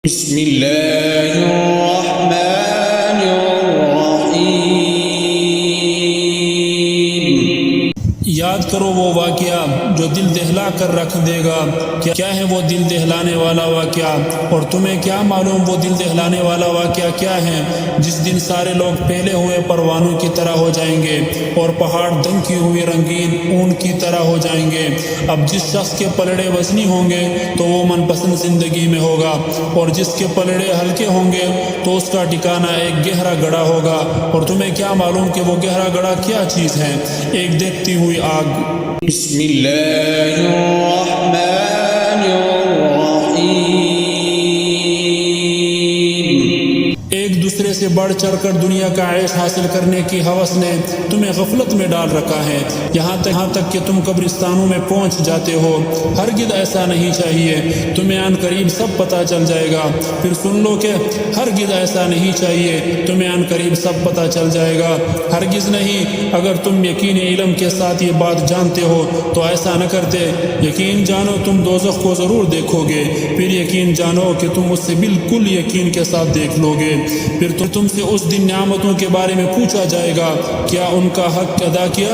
بسم اللہ الرحمن الرحیم۔ یاد کرو وہ واقعہ جو دل دہلا کر رکھ دے گا۔ کیا ہے وہ دل دہلانے والا واقعہ؟ اور تمہیں کیا معلوم وہ دل دہلانے والا واقعہ کیا ہے؟ جس دن سارے لوگ پھیلے ہوئے پروانوں کی طرح ہو جائیں گے اور پہاڑ دھنکی ہوئی رنگین اون کی طرح ہو جائیں گے۔ اب جس شخص کے پلڑے وزنی ہوں گے تو وہ من پسند زندگی میں ہوگا، اور جس کے پلڑے ہلکے ہوں گے تو اس کا ٹھکانہ ایک گہرا گڑھا ہوگا۔ اور تمہیں کیا معلوم کہ وہ گہرا گڑھا کیا چیز ہے؟ ایک دیکھتی ہوئی آگ۔ بسم اللہ الرحمن الرحیم۔ ایک دوسرے سے بڑھ چڑھ کر دنیا کا عیش حاصل کرنے کی ہوس نے تمہیں غفلت میں ڈال رکھا ہے، یہاں تک کہ تم قبرستانوں میں پہنچ جاتے ہو۔ ہرگز ایسا نہیں چاہیے، تمہیں عن قریب سب پتہ چل جائے گا۔ پھر سن لو کہ ہرگز ایسا نہیں چاہیے، تمہیں عن قریب سب پتہ چل جائے گا۔ ہرگز نہیں، اگر تم یقینی علم کے ساتھ یہ بات جانتے ہو تو ایسا نہ کرتے۔ یقین جانو تم دوزخ کو ضرور دیکھو گے، پھر یقین جانو کہ تم اس سے بالکل یقین کے ساتھ دیکھ لو گے۔ پھر تم سے اس دن نعمتوں کے بارے میں پوچھا جائے گا، کیا ان کا حق ادا کیا؟